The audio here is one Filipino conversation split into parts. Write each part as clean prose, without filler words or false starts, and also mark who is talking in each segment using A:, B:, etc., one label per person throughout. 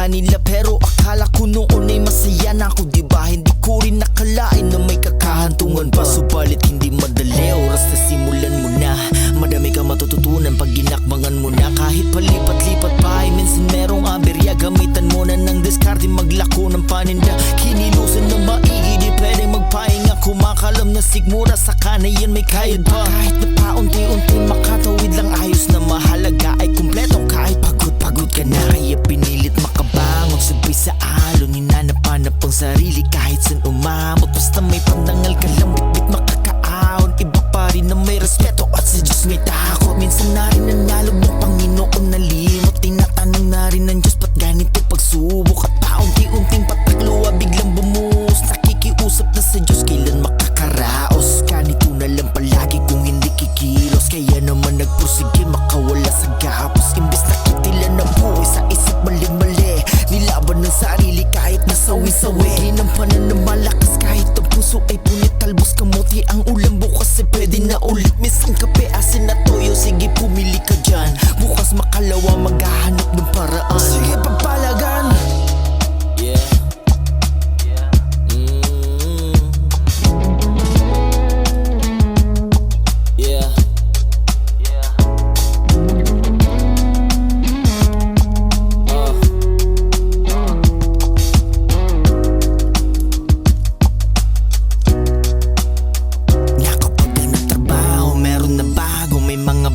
A: kanila, pero akala ko noon ay masaya na ako, diba? Hindi ko rin nakalain na may kakahantungan pa. Subalit hindi madali, oras na simulan mo na. Madami kang matututunan pag ginakbangan mo na. Kahit palipat-lipat pa ay minsan merong aberya. Gamitan mo na ng diskarte, maglako ng paninda. Kinilusan ng maigi, di pwedeng magpahinga. Kumakalam na sigmura, saka na yan may kayod pa. Kahit na paunti-unti makatawid lang, ayos na mahalaga ay kumpleto. Kahit pagod ka na, kaya pinilit makabangon. Sabay sa alon, hinanap-hanap ang sarili kahit saan umabot. Basta may pandangal ka lang, bit-bit makakaahon. Iba pa rin na may respeto at sa Diyos may takot. Minsan na rin nanalog ng Panginoon na limot. Tinatanong na rin ng Diyos, ba't ganito pagsubok? At paunti-unting patakluwa biglang bumuhos. Nakikiusap na sa Diyos, kailan makakaraos? Ganito na lang palagi kung hindi kikilos. Kaya naman nagpursige, makawala sa gapos. Imbes na kitilan na buhay sa isip mali-mali, nilaban ng sarili kahit nasawi-sawi. Di ng pananamalakas kahit ang puso ay punit. Talbos kamote ang ulam, bukas ay pwede na ulit. Minsan kape, asin na toyo, sige pumili ka dyan. Bukas makalawa, maghahanap ng paraan. Sige pagpalagan. Yeah. Yeah.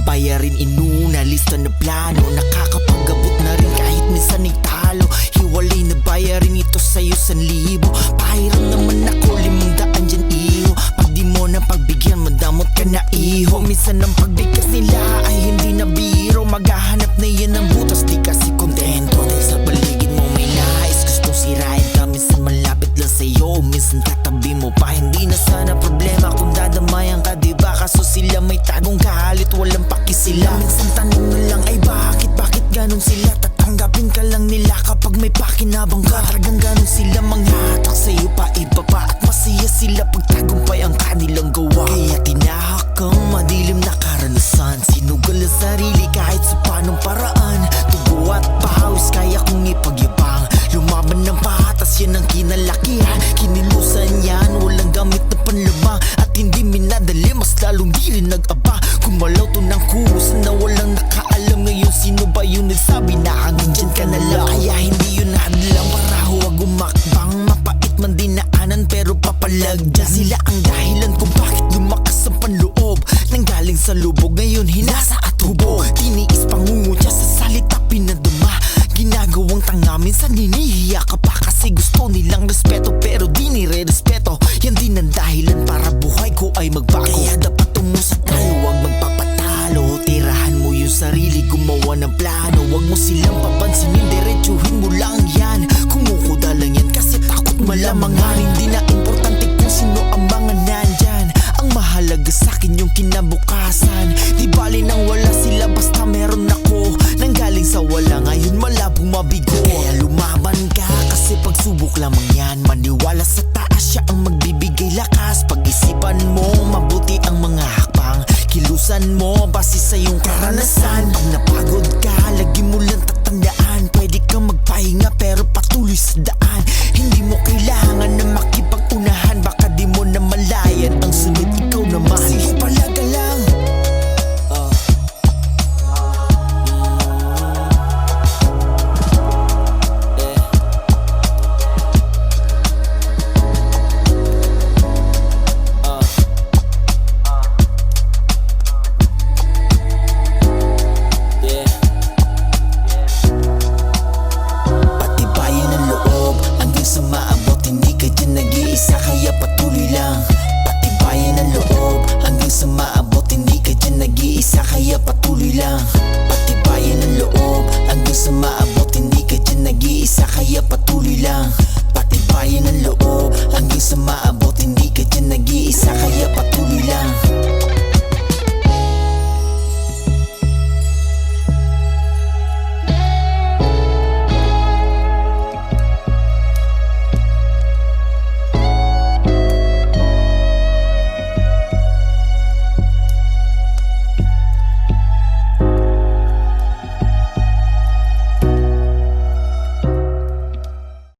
A: Bayarin inuna, lista na plano. Nakakapag-abot na rin kahit minsan ay talo. Hiwalay na bayarin ito sa'yo 1,000. Pahiram naman ako 500 dyan iho. Pag di mo na pagbigyan, madamot ka na iho. Minsan ang pagbigkas nila ay hindi na biro. Maghahanap na yan ng butas, di kasi kontento. Dahil sa paligid mo may nais, gustong sirain ka. Minsan malapit lang sa'yo, minsan tatabi mo pa. Hindi na sana problema kung dadamayan ka, diba? Kaso sila may tagong galit, walang sila. Minsan tanong na lang ay bakit ganon sila? Tatanggapin ka lang nila kapag may pakinabang ka. Talagang ganon sila, manghatak sa'yo pa iba pa. At masaya sila pag tagumpay ang kanilang gawa. Kaya tinahak kang madilim na karanasan. Sinugal ang sarili kahit sa panong paraan. Tugo at pawis kaya kong ipagyabang. Lumaban ng patas, yan ang kinalakihan. Kinilusan yan, walang gamit na panlamang. At hindi minadali, mas lalong di rin nag-aba. Kumalaw to ng kuhusan na walang nakaalam. Ngayon sino ba yun nagsabi na hanggang dyan ka na lang? Kaya hindi yun hadlang para huwag umakbang. Mapait man dinaanan pero papalagdan. Sila ang dahilan kung bakit lumakas ang panloob. Nanggaling sa lubog, ngayon hinasa at hubog. Tiniis pangungutya sa salita pinadama. Ginagawang tanga, minsan hinihiya ka pa. Kasi gusto nilang respeto pero di nire-respeto. Yan din ang dahilan para buhay ko ay magbago. Kaya dapat tumusok tayo, huwag magpapatalo. Tirahan mo yung sarili, gumawa ng plano. Huwag mo silang papansinin, diretsuhin mo lang yan. Kumukuda lang yan kasi takot malamang. Hindi na importante kung sino ang mga nandyan. Ang mahalaga sa'kin yung kinabukasan. Di bali nang wala sila, basta meron ako. Nanggaling sa wala, ngayon malabong mabigo. Kaya lumaban ka kasi pagsubok lamang yan. Maniwala sa taas, siya ang